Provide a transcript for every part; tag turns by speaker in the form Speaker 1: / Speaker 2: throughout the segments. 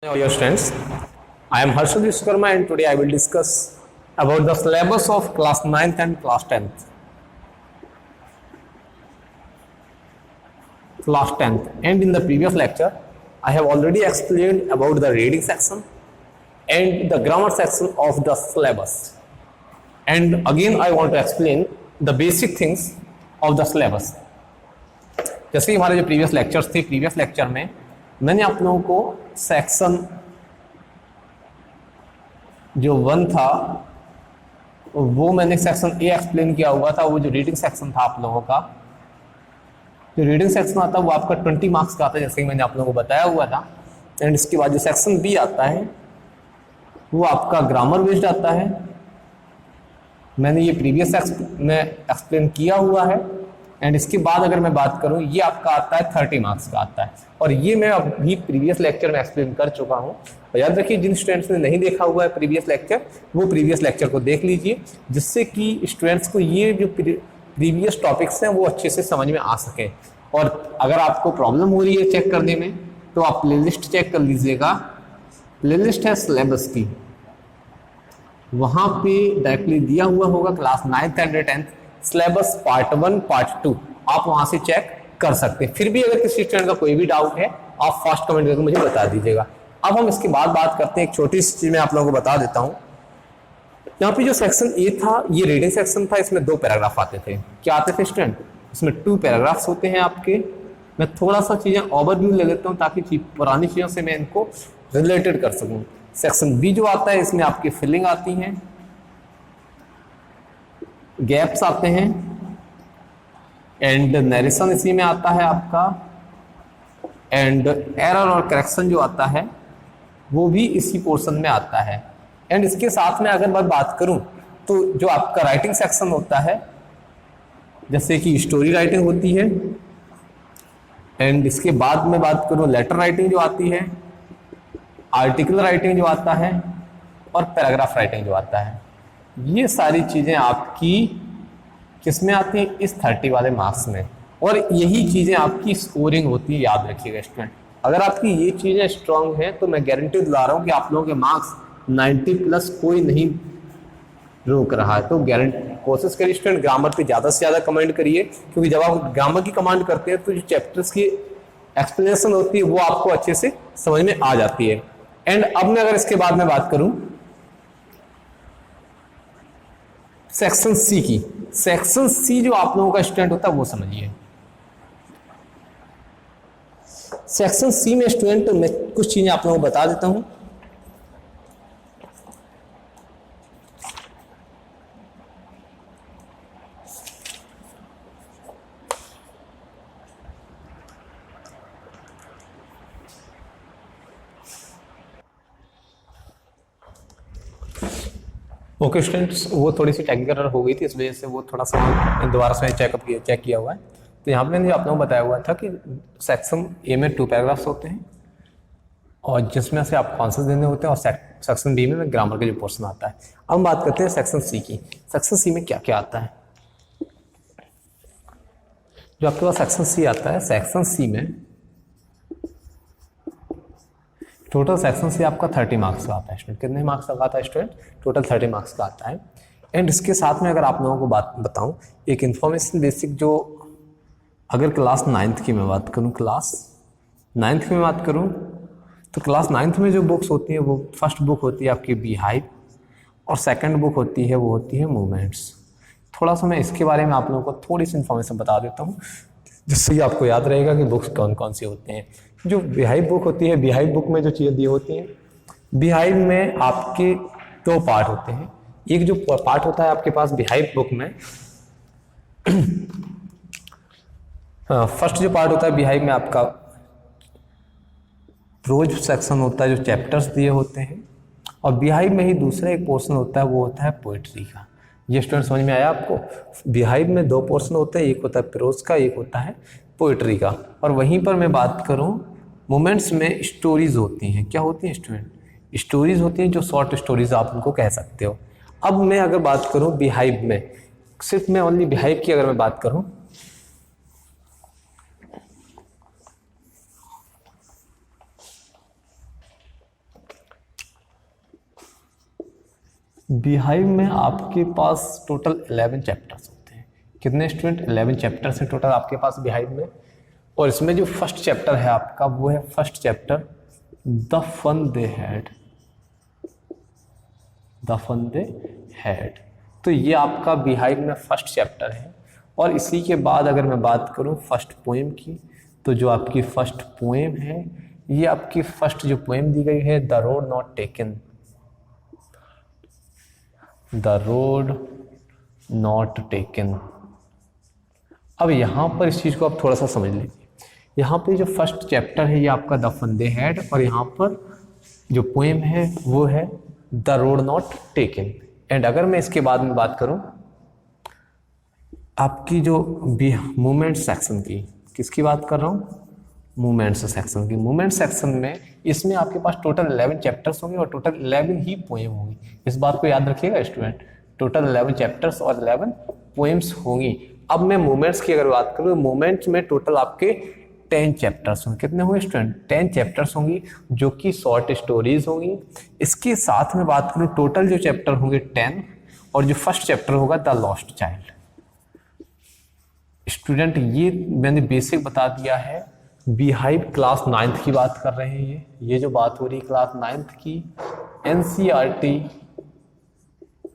Speaker 1: Dear students, I am Harshad Vishwakarma and today I will discuss about the syllabus of class 9th and class 10th. Class 10th, and in the previous lecture I have already explained about the reading section and the grammar section of the syllabus. And again I want to explain the basic things of the syllabus. जैसे हमारे जो previous lectures थे, previous lecture में मैंने आप लोगों को section जो 1 था वो मैंने सेक्शन ए एक्सप्लेन किया हुआ था। वो जो रीडिंग सेक्शन था आप लोगों का, जो रीडिंग सेक्शन आता है वो आपका 20 मार्क्स का आता है, जैसे कि मैंने आप लोगों को बताया हुआ था। एंड इसके बाद जो सेक्शन बी आता है वो आपका ग्रामर बेस्ड आता है। मैंने ये प्रीवियस में एक्सप्लेन किया हुआ है। एंड इसके बाद अगर मैं बात करूं, ये आपका आता है 30 मार्क्स का आता है, और ये मैं अभी प्रीवियस लेक्चर में एक्सप्लेन कर चुका हूं। और याद रखिए, जिन स्टूडेंट्स ने नहीं देखा हुआ है प्रीवियस लेक्चर, वो प्रीवियस लेक्चर को देख लीजिए, जिससे कि स्टूडेंट्स को ये जो प्रीवियस टॉपिक्स हैं वो अच्छे से समझ में आ सके। और अगर आपको प्रॉब्लम हो रही है चेक करने में, तो आप प्लेलिस्ट चेक कर लीजिएगा। प्लेलिस्ट है सिलेबस की, वहां पे डायरेक्टली दिया हुआ होगा class 9th and 10th syllabus part 1 part 2, आप वहां से चेक कर सकते हैं। फिर भी अगर किसी स्टूडेंट का कोई भी डाउट है, आप फर्स्ट कमेंट करके मुझे बता दीजिएगा। अब हम इसके बाद बात करते हैं, एक छोटी सी चीज मैं आप लोगों को बता देता हूं। यहाँ पे जो सेक्शन ए था, ये रीडिंग सेक्शन था, इसमें 2 पैराग्राफ आते थे। क्या आते थे स्टूडेंट? इसमें 2 पैराग्राफ्स होते हैं आपके। मैं थोड़ा सा चीजें ओवरव्यू ले लेता हूँ ताकि पुरानी चीजों से मैं इनको रिलेटेड कर सकूँ। सेक्शन बी जो आता है, इसमें आपकी फिलिंग आती है, गैप्स आते हैं, एंड नरेशन इसी में आता है आपका, एंड एरर और करेक्शन जो आता है वो भी इसी पोर्शन में आता है। एंड इसके साथ में अगर मैं बात करूं, तो जो आपका राइटिंग सेक्शन होता है, जैसे कि स्टोरी राइटिंग होती है, एंड इसके बाद में बात करूं लेटर राइटिंग जो आती है, आर्टिकल राइटिंग जो आता है, और पैराग्राफ राइटिंग जो आता है, ये सारी चीजें आपकी किसमें आती हैं? इस 30 वाले मार्क्स में। और यही चीजें आपकी स्कोरिंग होती है, याद रखिएगा स्टूडेंट। अगर आपकी ये चीजें स्ट्रांग हैं तो मैं गारंटी दिला रहा हूं कि आप लोगों के मार्क्स 90 प्लस कोई नहीं रोक रहा है। तो गारंटी कोशिश करिए स्टूडेंट, ग्रामर पे ज्यादा से ज्यादा कमेंट करिए, क्योंकि जब आप ग्रामर की कमांड करते हैं तो जो चैप्टर्स की एक्सप्लेनेशन होती है वो आपको अच्छे से समझ में आ जाती है। एंड अब मैं अगर इसके बाद में बात करूं सेक्शन सी की, सेक्शन सी जो आप लोगों का स्टूडेंट होता है वो समझिए। सेक्शन सी में स्टूडेंट मैं कुछ चीजें आप लोगों को बता देता हूं। ओके स्टूडेंट्स, वो थोड़ी सी टेक्निकल एरर हो गई थी, इस वजह से वो थोड़ा सा दोबारा से चेक किया हुआ है। तो यहाँ पे मैंने आप लोगों को बताया हुआ था कि सेक्शन ए में 2 पैराग्राफ्स होते हैं, और जिसमें से आपको आंसर देने होते हैं, और सेक्शन बी में ग्रामर का जो पोर्शन आता है। अब हम बात करते हैं सेक्शन सी की। सेक्शन सी में क्या क्या आता है? जो आपके पास सेक्शन सी आता है, सेक्शन सी में टोटल सेक्शन से आपका 30 मार्क्स का आता है स्टूडेंट। कितने मार्क्स का आता है स्टूडेंट? टोटल 30 मार्क्स का आता है। एंड इसके साथ में अगर आप लोगों को बात बताऊं, एक इन्फॉर्मेशन बेसिक, जो अगर क्लास 9th की मैं बात करूं, क्लास 9th की मैं बात करूं, तो क्लास 9th में जो बुक्स होती है, वो फर्स्ट बुक होती है आपकी बिहाइव, और सेकेंड बुक होती है वो होती है मूवमेंट्स। थोड़ा सा मैं इसके बारे में आप लोगों को थोड़ी सी इन्फॉर्मेशन बता देता हूँ, जिससे कि आपको याद रहेगा कि बुक्स कौन कौन सी होती हैं। जो बिहाइव बुक होती है, बिहाइव बुक में जो चीज़ें दी होती हैं, बिहाइव में आपके 2 पार्ट होते हैं। एक जो पार्ट होता है आपके पास बिहाइव बुक में, फर्स्ट जो पार्ट होता है बिहाइव में, आपका प्रोज सेक्शन होता है, जो चैप्टर्स दिए होते हैं, और बिहाइव में ही दूसरा एक पोर्शन होता है, वो होता है पोइट्री का। ये स्टूडेंट समझ में आया आपको? बिहाइव में 2 पोर्शन होते हैं, एक होता है प्रोज का, एक होता है पोइट्री का। और वहीं पर मैं बात करूं, मोमेंट्स में स्टोरीज होती हैं। क्या होती हैं स्टूडेंट? स्टोरीज होती हैं, जो शॉर्ट स्टोरीज आप उनको कह सकते हो। अब मैं अगर बात करूं बिहाइव में, सिर्फ मैं ओनली बिहाइव की अगर मैं बात करूं, बीहाइव में आपके पास टोटल 11 चैप्टर्स होते हैं। कितने स्टूडेंट? 11 चैप्टर्स हैं टोटल आपके पास बीहाइव में। और इसमें जो फर्स्ट चैप्टर है आपका वो है first chapter the fun they had, the fun they had. तो ये आपका बीहाइव में फर्स्ट चैप्टर है। और इसी के बाद अगर मैं बात करूं फर्स्ट पोएम की, तो जो आपकी फर्स्ट पोएम है, ये आपकी फर्स्ट जो पोएम दी गई है the road not taken, the road not taken. अब यहां पर इस चीज को आप थोड़ा सा समझ लीजिए। यहाँ पे जो फर्स्ट चैप्टर है ये आपका द फन दे हैड, और यहाँ पर जो पोएम है वो है the road not taken. And अगर मैं इसके बाद में बात करूं आपकी जो मूवमेंट सेक्शन की, किसकी बात कर रहा हूँ? मूवमेंट्स सेक्शन की। मूवमेंट सेक्शन में इसमें आपके पास टोटल 11 चैप्टर्स होंगे और टोटल 11 ही पोएम होंगी। इस बात को याद रखिएगा स्टूडेंट, टोटल 11 चैप्टर्स और 11 पोएम्स होंगी। अब मैं मूवमेंट्स की अगर बात करूँ, मूवमेंट्स में टोटल आपके 10 चैप्टर्स होंगे। कितने होंगे स्टूडेंट? 10 चैप्टर्स होंगी जो कि शॉर्ट स्टोरीज होंगी। इसके साथ में बात करूँ टोटल जो चैप्टर होंगे 10, और जो फर्स्ट चैप्टर होगा द लॉस्ट चाइल्ड। स्टूडेंट ये मैंने बेसिक बता दिया है। बीहाइव क्लास 9th की बात कर रहे हैं। ये जो बात हो रही है क्लास 9th की, एनसीईआरटी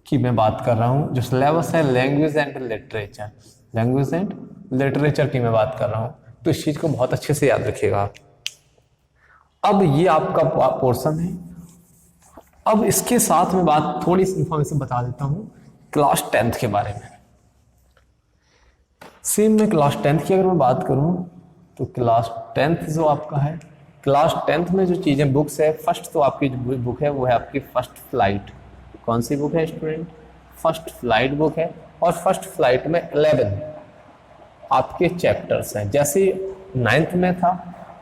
Speaker 1: की मैं बात कर रहा हूँ। जो सिलेबस है language and literature, language and literature की मैं बात कर रहा हूँ। तो इस चीज को बहुत अच्छे से याद रखिएगा। अब ये आपका पोर्शन है। अब इसके साथ में बात थोड़ी सी इंफॉर्मेशन बता देता हूँ क्लास 10th के बारे में। सेम में क्लास 10th की अगर मैं बात करूँ तो क्लास 10th जो आपका है, क्लास 10th में जो चीजें बुक्स है, फर्स्ट तो आपकी जो बुक है वो है आपकी फर्स्ट फ्लाइट। कौन सी बुक है स्टूडेंट? फर्स्ट फ्लाइट बुक है। और फर्स्ट फ्लाइट में 11 आपके चैप्टर्स हैं। जैसे 9th में था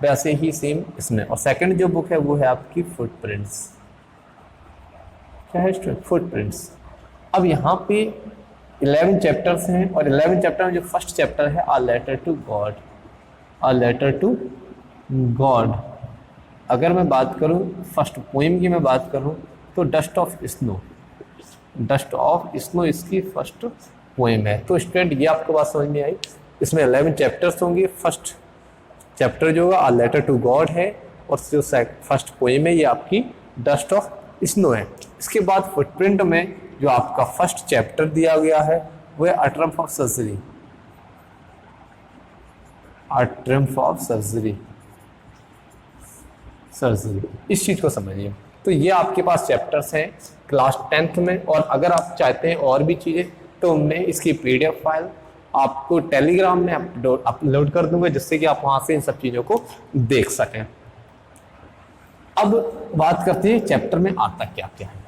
Speaker 1: वैसे ही सेम इसमें। और सेकंड जो बुक है वो है आपकी फुटप्रिंट्स। क्या है स्टूडेंट? फुटप्रिंट्स। अब यहाँ पे 11 चैप्टर्स हैं और 11 चैप्टर में जो फर्स्ट चैप्टर है a letter to God, a letter to God. अगर मैं बात करूँ फर्स्ट पोएम की मैं बात करूँ तो dust of snow, dust of snow इसकी फर्स्ट पोएम है। तो स्टूडेंट ये आपको बात समझ में आई। इसमें 11 चैप्टर्स होंगे। फर्स्ट चैप्टर जो होगा अ लेटर टू गॉड है, और जो फर्स्ट पोएम है ये आपकी डस्ट ऑफ स्नो है। इसके बाद फुटप्रिंट में जो आपका फर्स्ट चैप्टर दिया गया है वो है a triumph of surgery, a triumph of surgery, surgery. इस चीज को समझिए। तो ये आपके पास चैप्टर्स हैं क्लास 10th में। और अगर आप चाहते हैं और भी चीजें तो मैं इसकी PDF फाइल आपको टेलीग्राम में अपलोड कर दूंगा, जिससे कि आप वहां से इन सब चीजों को देख सकें। अब बात करते हैं चैप्टर में आता क्या क्या है।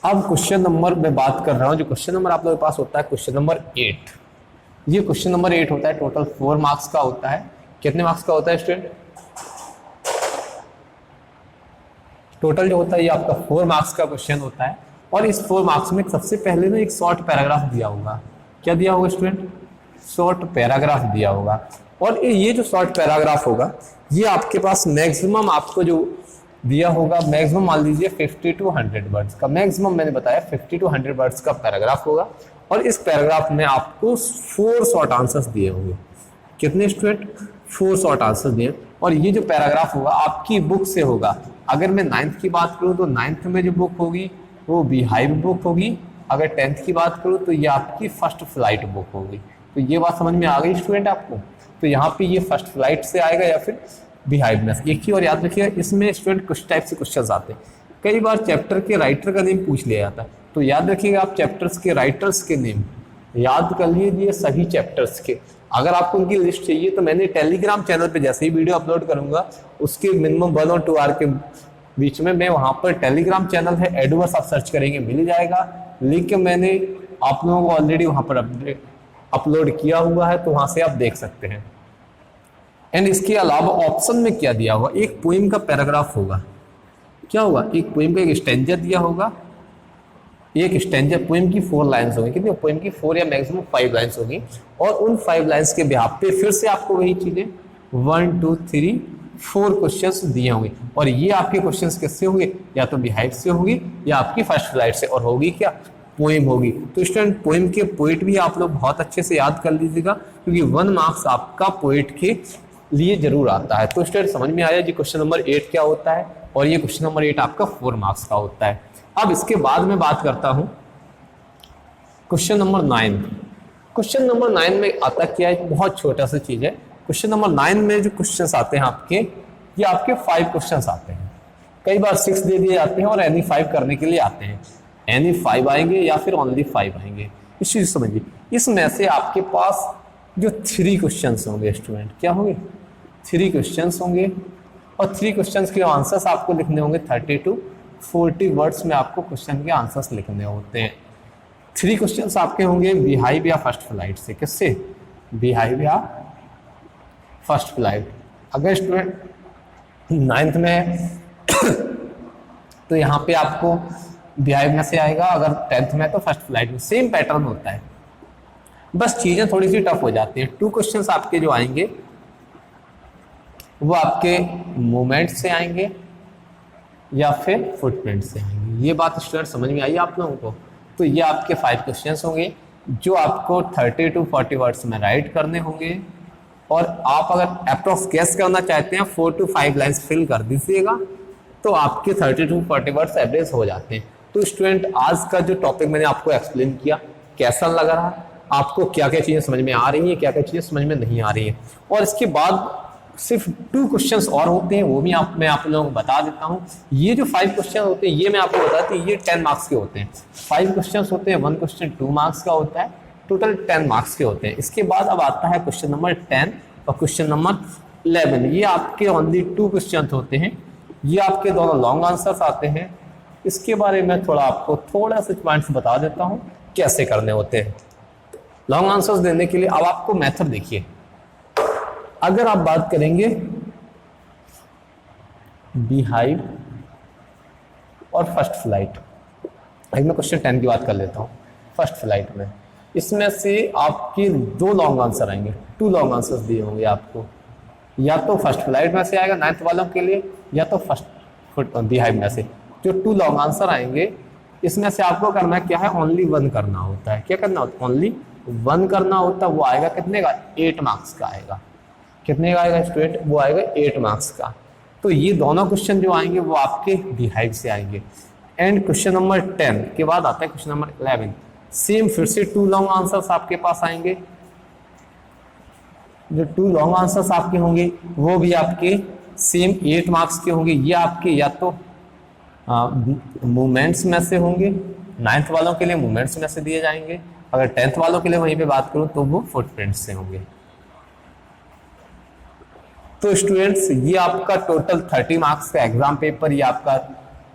Speaker 1: अब क्वेश्चन नंबर में बात कर रहा हूं। जो क्वेश्चन नंबर आप लोगों के पास होता है क्वेश्चन नंबर 8। ये क्वेश्चन नंबर 8 होता है, टोटल 4 मार्क्स का होता है। कितने मार्क्स का होता है स्टूडेंट? टोटल जो होता है ये आपका 4 मार्क्स का क्वेश्चन होता है। और इस 4 मार्क्स में सबसे पहले ना एक शॉर्ट पैराग्राफ दिया होगा। क्या दिया होगा स्टूडेंट? शॉर्ट पैराग्राफ दिया होगा। और ये जो शॉर्ट पैराग्राफ होगा ये आपके पास मैक्सिमम आपको जो दिया होगा, मैक्सिमम मान लीजिए 50 to 100 वर्ड्स का, मैक्सिमम मैंने बताया 50 to 100 वर्ड्स का पैराग्राफ होगा। और इस पैराग्राफ में आपको 4 शॉर्ट आंसर्स दिए होंगे। कितने स्टूडेंट? 4 शॉर्ट आंसर दिए। और ये जो पैराग्राफ होगा आपकी बुक से होगा। अगर मैं 9th की बात करूं तो 9th में जो बुक होगी वो बीहाइव बुक होगी। अगर 10th की बात करूं तो ये आपकी फर्स्ट फ्लाइट बुक होगी। तो ये बात समझ में आ गई स्टूडेंट आपको? तो यहाँ पे ये फर्स्ट फ्लाइट से आएगा या फिर बीहाइव में। एक ही और याद रखिएगा, इसमें स्टूडेंट कुछ टाइप से क्वेश्चन आते हैं। कई बार चैप्टर के राइटर का नेम पूछ लिया जाता है। तो याद रखिएगा आप चैप्टर्स के राइटर्स के नेम याद कर लीजिए सभी चैप्टर्स के। अगर आपको उनकी लिस्ट चाहिए तो मैंने टेलीग्राम चैनल पे जैसे ही वीडियो अपलोड करूंगा उसके मिनिमम 1 और 2 आवर के बीच में मैं वहां पर टेलीग्राम चैनल है एडवर्स आप सर्च करेंगे मिल जाएगा। लिंक मैंने आप लोगों को ऑलरेडी वहां पर अपलोड किया हुआ है, तो वहां से आप देख सकते हैं। एंड इसके अलावा ऑप्शन में क्या दिया होगा? एक पोएम का पैराग्राफ होगा। क्या होगा? एक पोएम का एक स्टैंजा दिया होगा। एक स्टैंजा पोएम की 4 लाइन्स होंगी। कितनी? पोएम की 4 या मैक्सिमम 5 लाइन्स होगी। और उन 5 लाइन्स के बिहाफ पे फिर से आपको वही चीजें 1 2 3 4 क्वेश्चंस दिए होंगे और ये आपके क्वेश्चंस किससे होंगे, या तो बिहाइव से होगी या आपकी फर्स्ट फ्लाइट से, और होगी क्या, पोएम होगी। तो स्टूडेंट पोएम के पोइट भी आप लोग बहुत अच्छे से याद कर लीजिएगा, क्योंकि 1 मार्क्स आपका पोइट के लिए जरूर आता है। तो स्टूडेंट समझ में आया जी क्वेश्चन नंबर 8 क्या होता है, और ये क्वेश्चन नंबर 8 आपका 4 मार्क्स का होता है। अब इसके बाद में बात करता हूं क्वेश्चन नंबर 9। क्वेश्चन नंबर 9 में आता क्या है, बहुत छोटा सा चीज है। क्वेश्चन नंबर 9 में जो क्वेश्चंस आते हैं आपके, ये आपके 5 क्वेश्चंस आते हैं। कई बार 6 दे दिए जाते हैं और एनी 5 करने के लिए आते हैं। एनी 5 आएंगे या फिर ओनली 5 आएंगे, इस चीज समझिए। इसमें से आपके पास जो 3 क्वेश्चंस होंगे स्टूडेंट, क्या होंगे, 3 क्वेश्चंस होंगे, और 3 क्वेश्चंस के आंसर्स आपको लिखने होंगे 30 to 40 वर्ड्स में आपको क्वेश्चन के आंसर्स लिखने होते हैं। 3 क्वेश्चंस आपके होंगे बिहाइव या फर्स्ट फ्लाइट से, किससे, बिहाइव या फर्स्ट फ्लाइट। अगर स्टूडेंट 9th में है तो यहाँ पे आपको बिहाइव में से आएगा, अगर 10th में तो फर्स्ट फ्लाइट में। सेम पैटर्न होता है, बस चीजें थोड़ी सी टफ हो जाती है। 2 क्वेश्चंस आपके जो आएंगे वो आपके मूवमेंट से आएंगे या फिर फुटप्रिंट से आएंगे। ये बात स्टूडेंट समझ में आई आप लोगों को। तो ये आपके 5 क्वेश्चंस होंगे जो आपको 30 to 40 वर्ड्स में राइट करने होंगे, और आप अगर अप्रोक्स गेस करना चाहते हैं 4 to 5 लाइंस फिल कर दीजिएगा, तो आपके 30 to 40 वर्ड्स एवरेज हो जाते हैं। तो स्टूडेंट आज का जो टॉपिक मैंने आपको एक्सप्लेन किया, कैसा लग रहा है आपको, क्या क्या चीजें समझ में आ रही हैं, क्या क्या चीजें समझ में नहीं आ रही हैं। और इसके बाद सिर्फ 2 क्वेश्चंस और होते हैं, वो भी मैं आप लोगों को बता देता हूँ। ये जो 5 क्वेश्चन होते हैं ये मैं आपको बताती हूँ, ये 10 मार्क्स के होते हैं। 5 क्वेश्चंस होते हैं, 1 क्वेश्चन 2 मार्क्स का होता है, टोटल 10 मार्क्स के होते हैं। इसके बाद अब आता है क्वेश्चन नंबर 10 और क्वेश्चन नंबर 11। ये आपके ओनली 2 क्वेश्चन होते हैं, ये आपके दोनों लॉन्ग आंसर्स आते हैं। इसके बारे में आपको थोड़ा सा पॉइंट्स बता देता हूँ कैसे करने होते हैं लॉन्ग आंसर्स देने के लिए। अब आपको मेथड देखिए, अगर आप बात करेंगे बिहाइव और फर्स्ट फ्लाइट, अभी मैं क्वेश्चन 10 की बात कर लेता हूँ। फर्स्ट फ्लाइट में इसमें से आपके 2 लॉन्ग आंसर आएंगे, 2 लॉन्ग आंसर्स दिए होंगे आपको, या तो फर्स्ट फ्लाइट में से आएगा 9th वालों के लिए, या तो फर्स्ट बिहाइव में से। जो 2 लॉन्ग आंसर आएंगे इसमें से आपको करना क्या है, ओनली 1 करना होता है। क्या करना होता है, ओनली 1 करना होता है। वो आएगा कितने का, 8 मार्क्स का आएगा। कितने का आएगा स्टूडेंट, वो आएगा 8 मार्क्स का। तो ये दोनों क्वेश्चन जो आएंगे वो आपके बिहाइव से आएंगे। एंड क्वेश्चन नंबर 10 के बाद आता है क्वेश्चन नंबर 11। सेम फिर से 2 लॉन्ग आंसर्स आपके पास आएंगे। जो 2 लॉन्ग आंसर्स आपके होंगे वो भी आपके सेम 8 मार्क्स के होंगे। ये आपके या तो मूवमेंट्स में से होंगे, 9th वालों के लिए मूवमेंट्स में से दिए जाएंगे। अगर 10th वालों के लिए वहीं पे बात करूं तो वो फुटप्रिंट्स से होंगे। तो स्टूडेंट्स ये आपका टोटल 30 मार्क्स का एग्जाम पेपर, ये आपका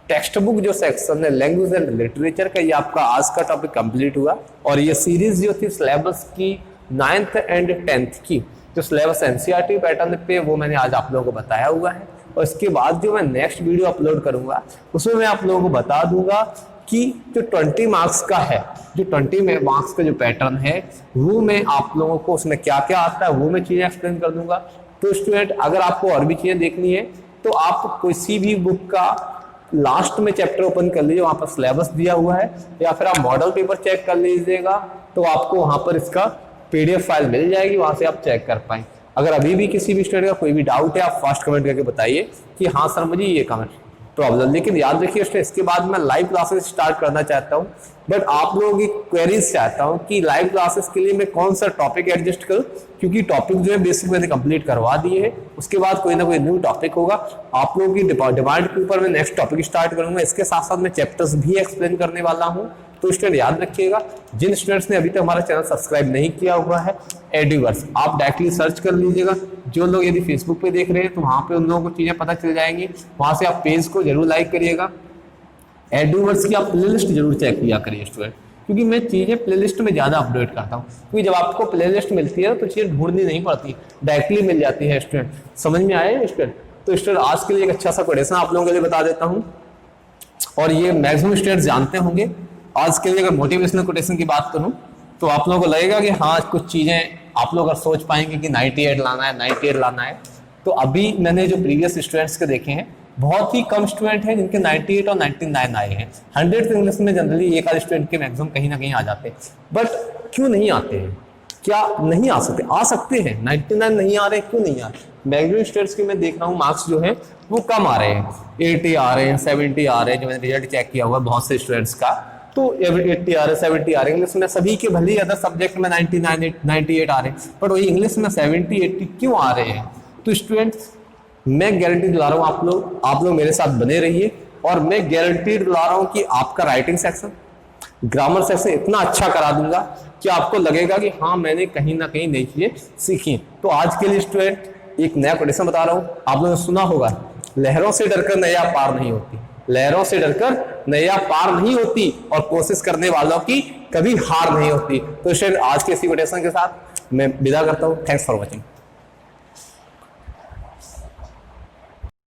Speaker 1: टेक्स्ट बुक जो सेक्शन है लैंग्वेज एंड लिटरेचर का, ये आपका आज का टॉपिक कंप्लीट हुआ। और ये सीरीज जो थी सिलेबस की 9th एंड 10th की, जो सिलेबस एनसीईआरटी पैटर्न पे, वो मैंने आज आप लोगों को बताया हुआ है। और इसके बाद जो मैं नेक्स्ट वीडियो अपलोड करूंगा उसमें मैं आप लोगों को बता दूंगा कि जो 20 मार्क्स का है, जो 20 मार्क्स का जो पैटर्न है वो मैं आप लोगों को उसमें क्या क्या आता है वो मैं चीजें एक्सप्लेन कर दूंगा। तो स्टूडेंट अगर आपको और भी चीजें देखनी है तो आप किसी भी बुक का लास्ट में चैप्टर ओपन कर लीजिए, वहां पर सिलेबस दिया हुआ है, या फिर आप मॉडल पेपर चेक कर लीजिएगा तो आपको वहां पर इसका पीडीएफ फाइल मिल जाएगी, वहां से आप चेक कर पाएंगे। अगर अभी भी किसी भी स्टूडेंट का कोई भी डाउट है आप फास्ट कमेंट करके बताइए कि हाँ सर मुझे ये कमेंट प्रॉब्लम। लेकिन याद रखिए इसके बाद मैं लाइव क्लासेस स्टार्ट करना चाहता हूँ, बट आप लोगों की क्वेरीज चाहता हूँ कि लाइव क्लासेस के लिए मैं कौन सा टॉपिक एडजस्ट करूँ, क्योंकि टॉपिक जो है बेसिक मैंने कंप्लीट करवा दिए है। उसके बाद कोई ना कोई न्यू टॉपिक होगा, आप लोगों की डिमांड के ऊपर मैं नेक्स्ट टॉपिक स्टार्ट करूंगा। इसके साथ साथ मैं चैप्टर्स भी एक्सप्लेन करने वाला हूँ। तो स्टूडेंट याद रखिएगा, जिन स्टूडेंट्स ने अभी तक हमारा चैनल सब्सक्राइब नहीं किया हुआ है एडुवर्स, आप डायरेक्टली सर्च कर लीजिएगा। जो लोग यदि फेसबुक पे देख रहे हैं तो वहां पे उन लोगों को चीजें पता चल जाएंगी, वहां से आप पेज को जरूर लाइक करिएगा। एडुवर्स की आप प्लेलिस्ट जरूर चेक किया करिए स्टूडेंट, क्योंकि मैं चीजें प्लेलिस्ट में ज्यादा अपडेट करता हूँ। क्योंकि जब आपको प्लेलिस्ट मिलती है तो चीजें ढूंढनी नहीं पड़ती, डायरेक्टली मिल जाती है स्टूडेंट। समझ में आया स्टूडेंट? तो स्टूडेंट आज के लिए एक अच्छा सा क्वेश्चन आप लोगों के लिए बता देता हूँ, और ये मैक्सिमम स्टूडेंट्स जानते होंगे। आज के लिए अगर मोटिवेशनल कोटेशन की बात करूं तो आप लोगों को लगेगा कि हाँ कुछ चीजें आप लोग अगर सोच पाएंगे कि 98 लाना है 98 लाना है, तो अभी मैंने जो प्रीवियस स्टूडेंट्स के देखे हैं, बहुत ही कम स्टूडेंट हैं जिनके 98 और 99 आए हैं। 100 इंग्लिश में जनरली एक आध स्टूडेंट के मैक्सिमम कहीं ना कहीं आ जाते हैं, बट क्यों नहीं आते हैं? क्या नहीं आ सकते? आ सकते हैं। 99 नहीं आ रहे, क्यों नहीं आ रहे? मैक्सिमम स्टूडेंट्स के मैं देख रहा हूँ मार्क्स जो है वो कम आ रहे हैं, 80 आ रहे हैं, 70 आ रहे हैं। जो मैंने रिजल्ट चेक किया हुआ है बहुत से स्टूडेंट्स का, तो 80 आ रहे हैं, 70 आ रहे हैं। इंग्लिश में सभी के भले ही अदर सब्जेक्ट में 99 98 आ रहे हैं, बट वही इंग्लिश में 70 80 क्यों आ रहे हैं? तो स्टूडेंट्स, मैं गारंटी दिला रहा हूँ, आप लोग मेरे साथ बने रहिए, और मैं गारंटी दिला रहा हूँ कि आपका राइटिंग सेक्शन, ग्रामर सेक्शन इतना अच्छा करा दूंगा कि आपको लगेगा कि हाँ मैंने कहीं ना कहीं नई चीजें सीखी। तो आज के लिए स्टूडेंट एक नया कंडीशन बता रहा हूँ, आप लोगों ने सुना होगा, लहरों से डरकर नैया पार नहीं होती। लहरों से डरकर नैया पार नहीं होती, और कोशिश करने वालों की कभी हार नहीं होती। तो स्टूडेंट, आज के इसी कंडीशन के साथ मैं विदा करता हूँ। Thanks for watching.